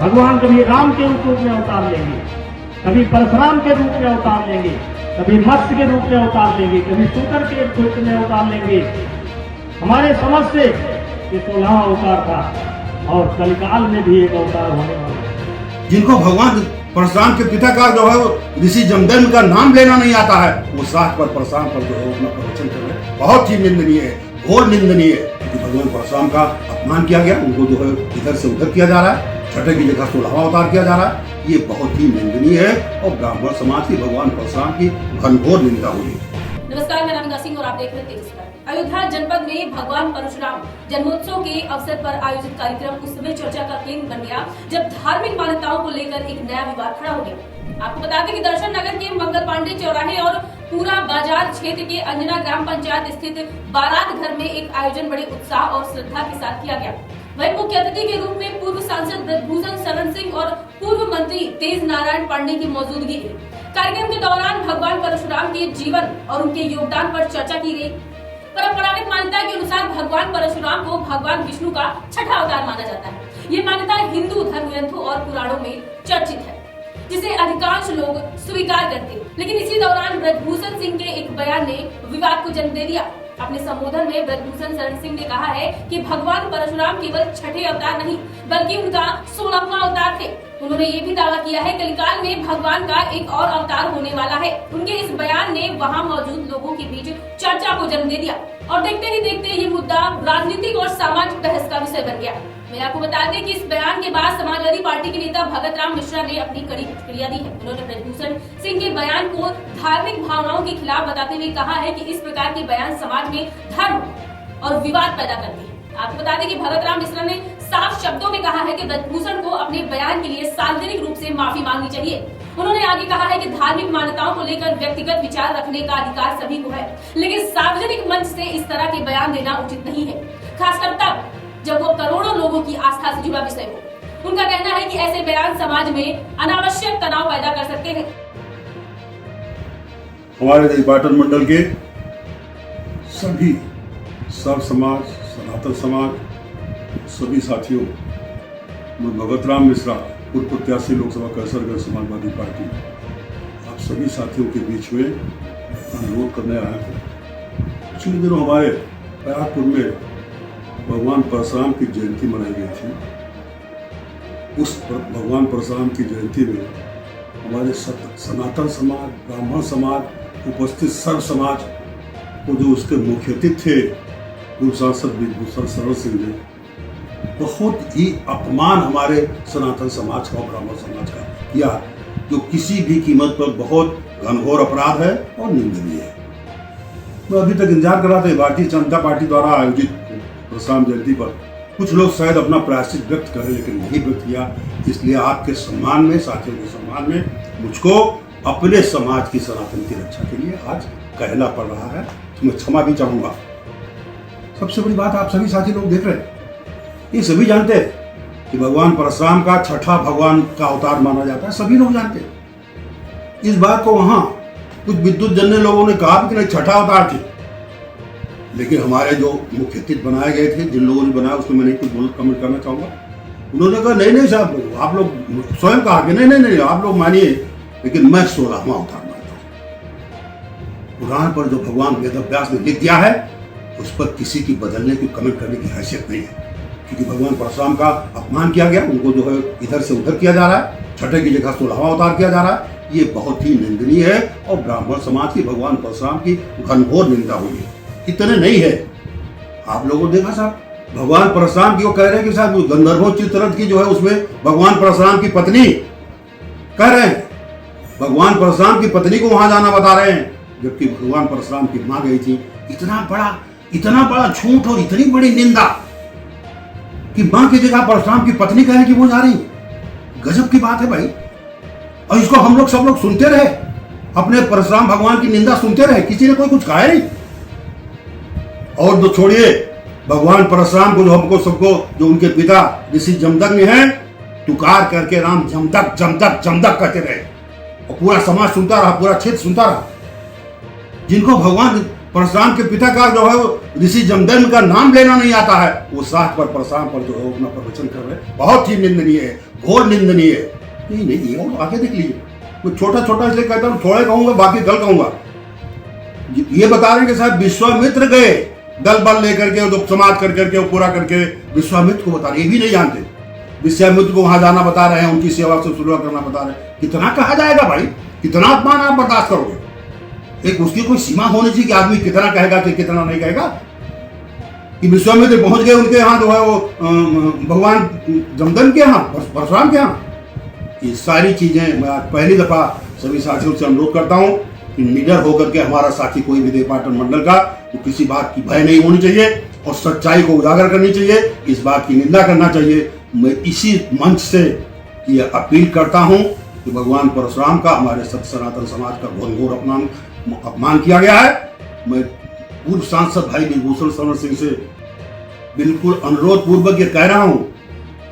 भगवान कभी राम के रूप में अवतार लेंगे, कभी परशुराम के रूप में अवतार लेंगे, कभी मत्स्य के रूप में अवतार लेंगे, कभी शूकर के रूप में अवतार लेंगे। हमारे समझ से ये 16वां अवतार था और कलिकाल में भी एक अवतार होने वाला है। जिनको भगवान परशुराम के पिता का जो है ऋषि जमदग्नि का नाम लेना नहीं आता है, वो साथ पर परशुराम पर जो है अपना प्रवचन कर रहे हैं, बहुत ही निंदनीय है, घोर निंदनीय है। भगवान परशुराम का अपमान किया गया, उनको जो है इधर से उधर किया जा रहा है, छठे की जगह 16वां अवतार किया जा रहा है। ये बहुत ही निंदनीय है और ब्राह्मण समाज की भगवान परशुराम की घनघोर निंदा हुई। नमस्कार, मैं राम सिंह और आप देख रहे हैं तेज। अयोध्या जनपद में भगवान परशुराम जन्मोत्सव के अवसर पर आयोजित कार्यक्रम उस समय चर्चा का केंद्र बन गया जब धार्मिक मान्यताओं को लेकर एक नया विवाद खड़ा हो गया। आपको बता दें कि दर्शन नगर के मंगल पांडे चौराहे और पूरा बाजार क्षेत्र के अंजना ग्राम पंचायत स्थित बारात घर में एक आयोजन बड़े उत्साह और श्रद्धा के साथ किया गया। वहीं मुख्य अतिथि के रूप में पूर्व सांसद ब्रजभूषण शरण सिंह और पूर्व मंत्री तेज नारायण पांडे की मौजूदगी थी। कार्यक्रम के दौरान भगवान परशुराम के जीवन और उनके योगदान पर चर्चा की गई। परंपरागत मान्यता के अनुसार भगवान परशुराम को भगवान विष्णु का छठा अवतार माना जाता है। ये मान्यता हिंदू धर्म ग्रंथों और पुराणों में चर्चित है, जिसे अधिकांश लोग स्वीकार करते हैं। लेकिन इसी दौरान ब्रजभूषण सिंह के एक बयान ने विवाद को जन्म दे दिया। अपने संबोधन में ब्रजभूषण शरण सिंह ने कहा है कि भगवान परशुराम केवल छठे अवतार नहीं बल्कि उनका 16वां अवतार थे। उन्होंने ये भी दावा किया है कलिकाल में भगवान का एक और अवतार होने वाला है। उनके इस बयान ने वहां मौजूद लोगों के बीच चर्चा को जन्म दे दिया और देखते ही देखते ये मुद्दा राजनीतिक और सामाजिक बहस का विषय बन गया। मैं आपको बता दें कि इस बयान के बाद समाजवादी पार्टी के नेता भगत राम मिश्रा ने अपनी कड़ी प्रतिक्रिया दी है। उन्होंने ब्रजभूषण सिंह के बयान को धार्मिक भावनाओं के खिलाफ बताते हुए कहा है कि इस प्रकार के बयान समाज में धर्म और विवाद पैदा करते हैं। आपको बता दें कि भगत राम मिश्रा ने साफ शब्दों में कहा है कि ब्रजभूषण को अपने बयान के लिए सार्वजनिक रूप से माफी मांगनी चाहिए। उन्होंने आगे कहा है कि धार्मिक मान्यताओं को लेकर व्यक्तिगत विचार रखने का अधिकार सभी को है, लेकिन सार्वजनिक मंच से इस तरह के बयान देना उचित नहीं है, खासकर तब जब वो करोड़ों लोगों की आस्था से जुड़ा विषय हो। उनका कहना है कि ऐसे बयान समाज में अनावश्यक तनाव पैदा कर सकते हैं। हमारे देशपाटन मंडल के सभी सर्व समाज, सनातन समाज, सभी साथियों, मैं भगत राम मिश्रा, पूर्व प्रत्याशी लोकसभा कैसरगंज समाजवादी पार्टी, आप सभी साथियों के बीच में अनुरोध करने आया हूँ। पिछले दिनों हमारे बैरागपुर में भगवान परशुराम की जयंती मनाई गई थी। उस भगवान परशुराम की जयंती में हमारे सनातन समाज, ब्राह्मण समाज, उपस्थित सर्व समाज को जो उसके मुख्य अतिथि थे पूर्व सांसद ब्रजभूषण शरण सिंह ने बहुत ही अपमान हमारे सनातन समाज का और ब्राह्मण समाज का किया, जो किसी भी कीमत पर बहुत घनघोर अपराध है और निंदनीय है। मैं अभी तक इंतजार कर रहा था भारतीय जनता पार्टी द्वारा आयोजित परशुराम जयंती पर कुछ लोग शायद अपना प्रायश्चित व्यक्त करें, लेकिन नहीं व्यक्त किया। इसलिए आपके सम्मान में, साथियों के सम्मान में मुझको अपने समाज की सनातन की रक्षा के लिए आज कहना पड़ रहा है, तो मैं क्षमा भी चाहूंगा। सबसे बड़ी बात, आप सभी साथी लोग देख रहे हैं, ये सभी जानते हैं कि भगवान परशुराम का छठा भगवान का अवतार माना जाता है, सभी लोग जानते हैं। इस बात को वहां कुछ विद्युत जन्य लोगों ने कहा कि नहीं छठा अवतार थी, लेकिन हमारे जो मुख्य अतिथि बनाए गए थे, जिन लोगों ने बनाया, उसमें मैं नहीं कुछ कमेंट करना चाहूंगा। उन्होंने कहा नहीं साहब, आप लोग स्वयं कहा कि नहीं आप लोग मानिए, लेकिन मैं 16वां अवतार मानता हूं। पुराण पर जो भगवान वेदव्यास ने लिख दिया है उस पर किसी की बदलने की, कमेंट करने की हैसियत नहीं है, क्योंकि भगवान परशुराम का अपमान किया गया, उनको जो है इधर से उधर किया जा रहा है, छठे की जगह 16वां अवतार किया जा रहा है। ये बहुत ही निंदनीय है और ब्राह्मण समाज की भगवान परशुराम की घनघोर निंदा हुई है। इतने नहीं है, आप लोगों ने देखा साहब, भगवान परशुराम की वो कह रहे हैं कि साहब गंधर्वों चित्ररथ की जो है उसमें भगवान परशुराम की पत्नी कह रहे हैं, भगवान परशुराम की पत्नी को वहां जाना बता रहे हैं, जबकि भगवान परशुराम की मां गई थी। इतना बड़ा झूठ और इतनी बड़ी निंदा कि मां की जगह परशुराम की पत्नी कह रहे कि वो जा रही, गजब की बात है भाई। और इसको हम लोग सब लोग सुनते रहे, अपने परशुराम भगवान की निंदा सुनते रहे, किसी ने कोई कुछ कहा नहीं। और तो छोड़िए, भगवान परशुराम को जो हमको सबको, जो उनके पिता ऋषि जमदग्नि हैं, तुकार करके राम जमदक जमदक जमदक कहते रहे और पूरा समाज सुनता रहा, पूरा क्षेत्र सुनता रहा। जिनको भगवान परशुराम के पिता का जो है ऋषि जमदग्नि का नाम लेना नहीं आता है, वो साथ पर परशुराम पर जो है अपना प्रवचन कर रहे हैं, बहुत ही निंदनीय है, घोर निंदनीय है। नहीं ये और आगे देख लीजिए, मैं छोटा छोटा इसलिए कहता हूँ, थोड़े कहूंगा बाकी कल कहूंगा। ये बता रहे हैं कि साहब विश्वामित्र गए दल बल लेकर के, जो समाज कर करके, पूरा करके विश्वामित्र को बता रहे, ये भी नहीं जानते। विश्वामित्र को वहां जाना बता रहे हैं, उनकी सेवा से शुरुआत करना बता रहे हैं। कितना कहा जाएगा भाई, कितना अपमान आप बर्दाश्त करोगे? एक उसकी कोई सीमा होनी चाहिए कि आदमी कितना कहेगा कि कितना नहीं कहेगा। कि विश्वामित्र पहुंच गए उनके यहाँ, जो है वो भगवान जमदग्नि के यहाँ, परशुराम के यहाँ। ये सारी चीजें मैं आज पहली दफा सभी साथियों से अनुरोध करता हूँ कि निडर होकर के हमारा साथी कोई भी देवपाटन मंडल का, तो किसी बात की भय नहीं होनी चाहिए और सच्चाई को उजागर करनी चाहिए, इस बात की निंदा करना चाहिए। मैं इसी मंच से ये अपील करता हूँ कि भगवान परशुराम का हमारे सत्य सनातन समाज का घोर अपमान किया गया है। मैं पूर्व सांसद भाई विभूषण शरण सिंह से बिल्कुल अनुरोध पूर्वक ये कह रहा हूँ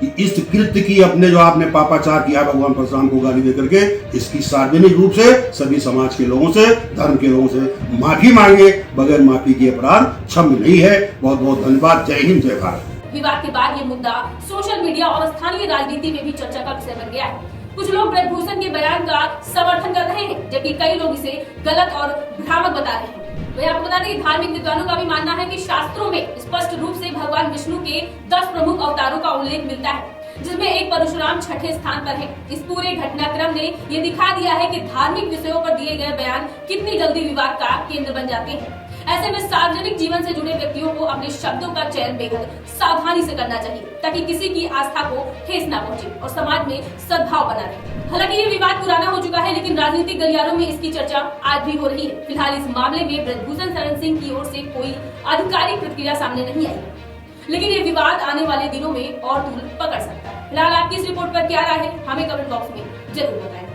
कि इस कृत्य की, अपने जो आपने पापाचार किया भगवान परशुराम को गाली देकर के, इसकी सार्वजनिक रूप से सभी समाज के लोगों से, धर्म के लोगों से माफी मांगे। बगैर माफी के अपराध क्षम्य नहीं है। बहुत बहुत धन्यवाद। जय हिंद, जय भारत। विवाद के बाद ये मुद्दा सोशल मीडिया और स्थानीय राजनीति में भी चर्चा का विषय बन गया है। कुछ लोग ब्रजभूषण के बयान का समर्थन कर रहे हैं, जबकि कई लोग इसे गलत और भ्रामक बता रहे हैं। वही आपको बता दें कि धार्मिक विद्वानों का भी मानना है कि शास्त्रों में स्पष्ट रूप से भगवान विष्णु के 10 प्रमुख अवतारों का उल्लेख मिलता है, जिसमें एक परशुराम छठे स्थान पर है। इस पूरे घटनाक्रम ने ये दिखा दिया है कि धार्मिक विषयों पर दिए गए बयान कितनी जल्दी विवाद का केंद्र बन जाते हैं। ऐसे में सार्वजनिक जीवन से जुड़े व्यक्तियों को अपने शब्दों का चयन बेहद सावधानी से करना चाहिए, ताकि किसी की आस्था को ठेस न पहुंचे और समाज में सद्भाव बना रहे। हालांकि ये विवाद पुराना हो चुका है, लेकिन राजनीतिक गलियारों में इसकी चर्चा आज भी हो रही है। फिलहाल इस मामले में ब्रजभूषण शरण सिंह की ओर से कोई आधिकारिक प्रतिक्रिया सामने नहीं आई, लेकिन ये विवाद आने वाले दिनों में और तूल पकड़ सकता है। फिलहाल आपकी इस रिपोर्ट पर क्या राय है, हमें कमेंट बॉक्स में जरूर बताएं।